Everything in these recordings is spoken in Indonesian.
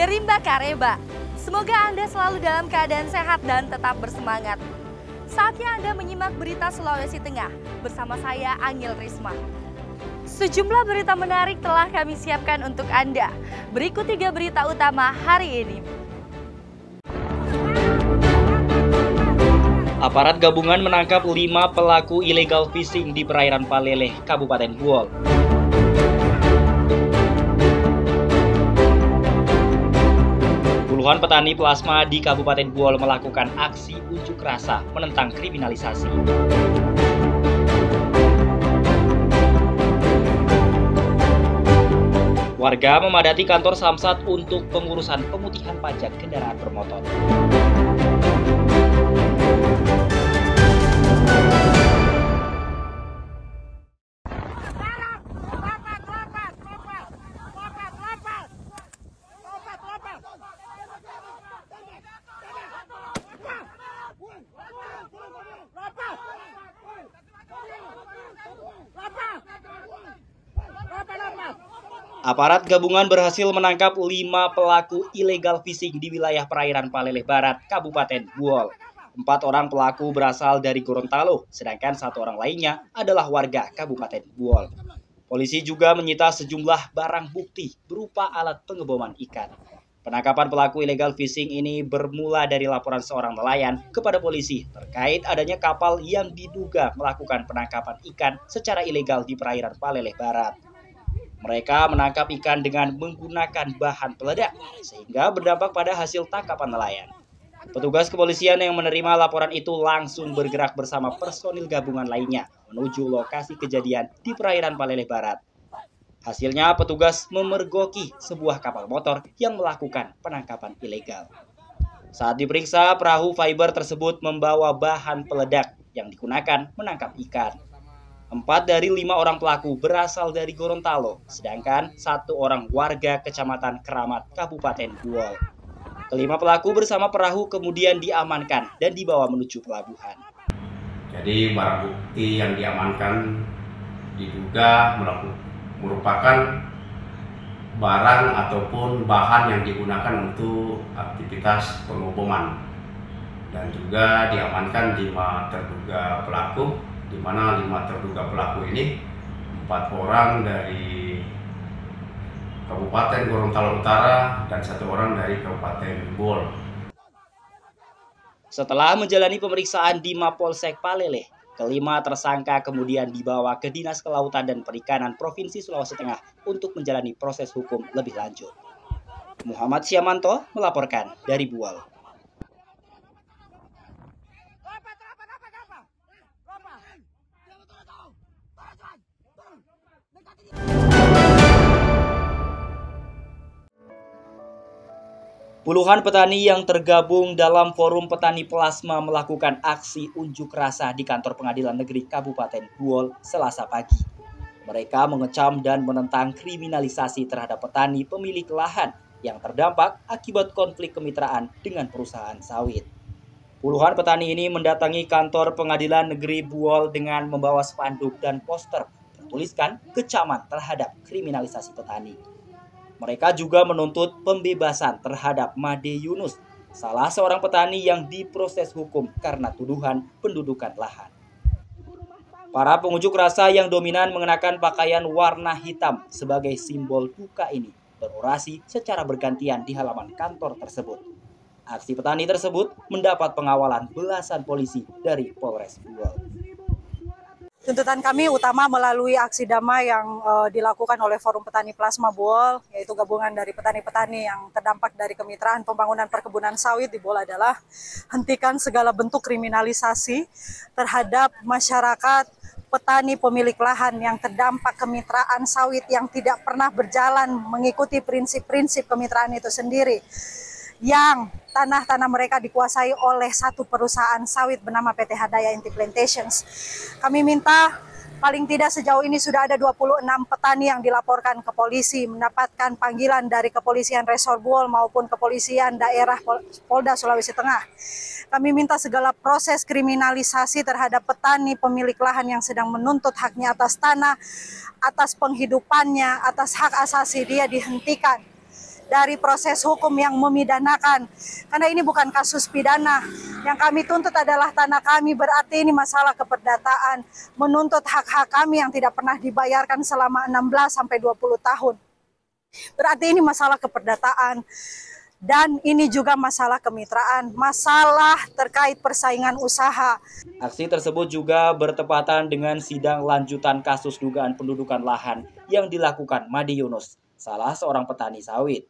dari Mbak Kareba. Semoga Anda selalu dalam keadaan sehat dan tetap bersemangat. Saatnya Anda menyimak berita Sulawesi Tengah bersama saya Angel Risma. Sejumlah berita menarik telah kami siapkan untuk Anda. Berikut 3 berita utama hari ini. Aparat gabungan menangkap 5 pelaku illegal fishing di perairan Paleleh, Kabupaten Buol. Puluhan petani plasma di Kabupaten Buol melakukan aksi unjuk rasa menentang kriminalisasi. Warga memadati kantor Samsat untuk pengurusan pemutihan pajak kendaraan bermotor. Aparat gabungan berhasil menangkap 5 pelaku illegal fishing di wilayah perairan Paleleh Barat, Kabupaten Buol. 4 orang pelaku berasal dari Gorontalo, sedangkan 1 orang lainnya adalah warga Kabupaten Buol. Polisi juga menyita sejumlah barang bukti berupa alat pengeboman ikan. Penangkapan pelaku illegal fishing ini bermula dari laporan seorang nelayan kepada polisi terkait adanya kapal yang diduga melakukan penangkapan ikan secara ilegal di perairan Paleleh Barat. Mereka menangkap ikan dengan menggunakan bahan peledak, sehingga berdampak pada hasil tangkapan nelayan. Petugas kepolisian yang menerima laporan itu langsung bergerak bersama personil gabungan lainnya menuju lokasi kejadian di perairan Paleleh Barat. Hasilnya, petugas memergoki sebuah kapal motor yang melakukan penangkapan ilegal. Saat diperiksa, perahu fiber tersebut membawa bahan peledak yang digunakan menangkap ikan. 4 dari 5 orang pelaku berasal dari Gorontalo, sedangkan 1 orang warga Kecamatan Keramat, Kabupaten Buol. Kelima pelaku bersama perahu kemudian diamankan dan dibawa menuju pelabuhan. Jadi barang bukti yang diamankan diduga merupakan barang ataupun bahan yang digunakan untuk aktivitas pengoboman. Dan juga diamankan 5 terduga pelaku, di mana 5 terduga pelaku ini 4 orang dari Kabupaten Gorontalo Utara dan 1 orang dari Kabupaten Buol. Setelah menjalani pemeriksaan di Mapolsek Paleleh, kelima tersangka kemudian dibawa ke Dinas Kelautan dan Perikanan Provinsi Sulawesi Tengah untuk menjalani proses hukum lebih lanjut. Muhammad Siamanto melaporkan dari Buol. Puluhan petani yang tergabung dalam Forum Petani Plasma melakukan aksi unjuk rasa di kantor Pengadilan Negeri Kabupaten Buol Selasa pagi. Mereka mengecam dan menentang kriminalisasi terhadap petani pemilik lahan yang terdampak akibat konflik kemitraan dengan perusahaan sawit. Puluhan petani ini mendatangi kantor Pengadilan Negeri Buol dengan membawa spanduk dan poster bertuliskan kecaman terhadap kriminalisasi petani. Mereka juga menuntut pembebasan terhadap Made Yunus, salah seorang petani yang diproses hukum karena tuduhan pendudukan lahan. Para pengunjuk rasa yang dominan mengenakan pakaian warna hitam sebagai simbol duka ini berorasi secara bergantian di halaman kantor tersebut. Aksi petani tersebut mendapat pengawalan belasan polisi dari Polres Buol. Tuntutan kami utama melalui aksi damai yang dilakukan oleh Forum Petani Plasma Buol, yaitu gabungan dari petani-petani yang terdampak dari kemitraan pembangunan perkebunan sawit di Buol adalah hentikan segala bentuk kriminalisasi terhadap masyarakat petani pemilik lahan yang terdampak kemitraan sawit yang tidak pernah berjalan mengikuti prinsip-prinsip kemitraan itu sendiri. Yang tanah-tanah mereka dikuasai oleh satu perusahaan sawit bernama PT Hadaya Inti Plantations. Kami minta paling tidak sejauh ini sudah ada 26 petani yang dilaporkan ke polisi, mendapatkan panggilan dari Kepolisian Resor Buol maupun Kepolisian Daerah Polda Sulawesi Tengah. Kami minta segala proses kriminalisasi terhadap petani pemilik lahan yang sedang menuntut haknya atas tanah, atas penghidupannya, atas hak asasi dia dihentikan. dari proses hukum yang memidanakan. Karena ini bukan kasus pidana. Yang kami tuntut adalah tanah kami, berarti ini masalah keperdataan. Menuntut hak-hak kami yang tidak pernah dibayarkan selama 16 sampai 20 tahun. Berarti ini masalah keperdataan. Dan ini juga masalah kemitraan, masalah terkait persaingan usaha. Aksi tersebut juga bertepatan dengan sidang lanjutan kasus dugaan pendudukan lahan yang dilakukan Made Yunus, salah seorang petani sawit.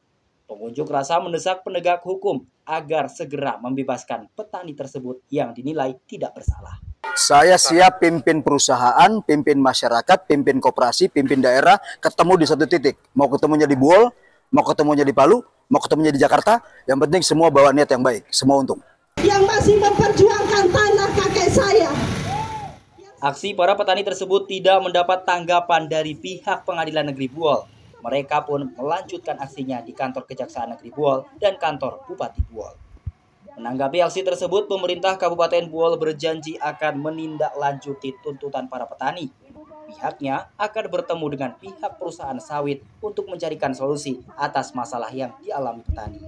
Pengunjuk rasa mendesak penegak hukum agar segera membebaskan petani tersebut yang dinilai tidak bersalah. Saya siap pimpin perusahaan, pimpin masyarakat, pimpin koperasi, pimpin daerah, ketemu di satu titik. Mau ketemunya di Buol, mau ketemunya di Palu, mau ketemunya di Jakarta, yang penting semua bawa niat yang baik, semua untung. Yang masih memperjuangkan tanah kakek saya. Aksi para petani tersebut tidak mendapat tanggapan dari pihak Pengadilan Negeri Buol. Mereka pun melanjutkan aksinya di kantor Kejaksaan Negeri Buol dan kantor Bupati Buol. Menanggapi aksi tersebut, pemerintah Kabupaten Buol berjanji akan menindaklanjuti tuntutan para petani. Pihaknya akan bertemu dengan pihak perusahaan sawit untuk mencarikan solusi atas masalah yang dialami petani.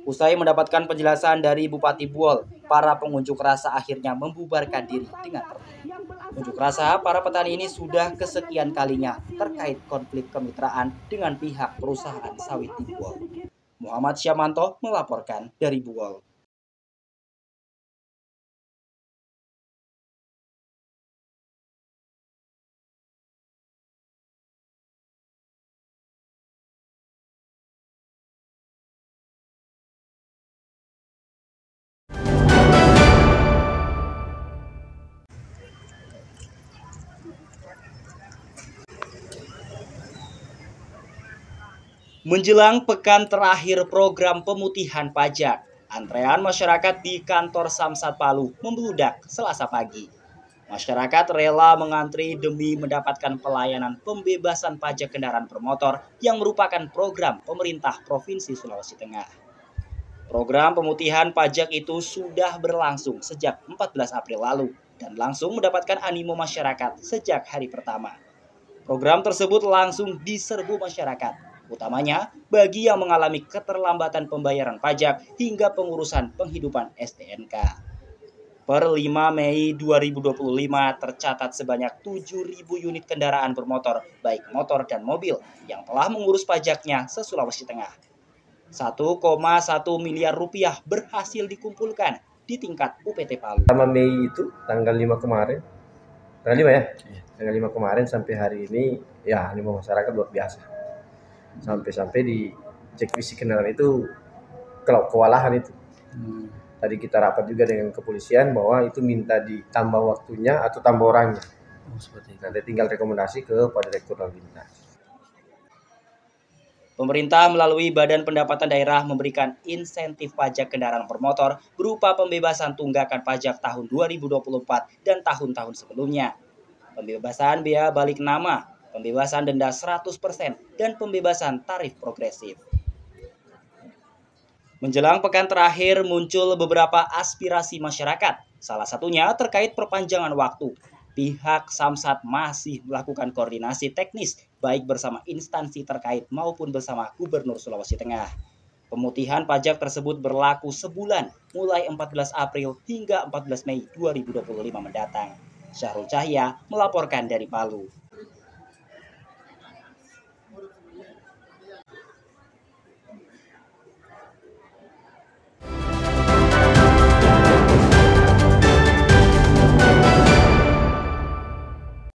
Usai mendapatkan penjelasan dari Bupati Buol, para pengunjuk rasa akhirnya membubarkan diri dengan tertib. Unjuk rasa para petani ini sudah kesekian kalinya terkait konflik kemitraan dengan pihak perusahaan sawit di Buol. Muhammad Syamanto melaporkan dari Buol. Menjelang pekan terakhir program pemutihan pajak, antrean masyarakat di kantor Samsat Palu membludak Selasa pagi. Masyarakat rela mengantri demi mendapatkan pelayanan pembebasan pajak kendaraan bermotor yang merupakan program pemerintah Provinsi Sulawesi Tengah. Program pemutihan pajak itu sudah berlangsung sejak 14 April lalu dan langsung mendapatkan animo masyarakat sejak hari pertama. Program tersebut langsung diserbu masyarakat, utamanya bagi yang mengalami keterlambatan pembayaran pajak hingga pengurusan penghidupan STNK. Per 5 Mei 2025 tercatat sebanyak 7.000 unit kendaraan bermotor, baik motor dan mobil, yang telah mengurus pajaknya se-Sulawesi Tengah. 1,1 miliar rupiah berhasil dikumpulkan di tingkat UPT Palu. Pertama Mei itu tanggal 5 kemarin, tanggal 5 ya? Tanggal 5 kemarin sampai hari ini, ya animo masyarakat luar biasa. Sampai-sampai di cek fisik kendaraan itu kewalahan itu. Tadi kita rapat juga dengan kepolisian bahwa itu minta ditambah waktunya atau tambah orangnya. Nanti tinggal rekomendasi kepada Direktur Lalu Lintas. Pemerintah melalui Badan Pendapatan Daerah memberikan insentif pajak kendaraan bermotor berupa pembebasan tunggakan pajak tahun 2024 dan tahun-tahun sebelumnya. Pembebasan biaya balik nama, pembebasan denda 100%, dan pembebasan tarif progresif. Menjelang pekan terakhir muncul beberapa aspirasi masyarakat, salah satunya terkait perpanjangan waktu. Pihak Samsat masih melakukan koordinasi teknis baik bersama instansi terkait maupun bersama Gubernur Sulawesi Tengah. Pemutihan pajak tersebut berlaku sebulan mulai 14 April hingga 14 Mei 2025 mendatang. Syahrul Cahya melaporkan dari Palu.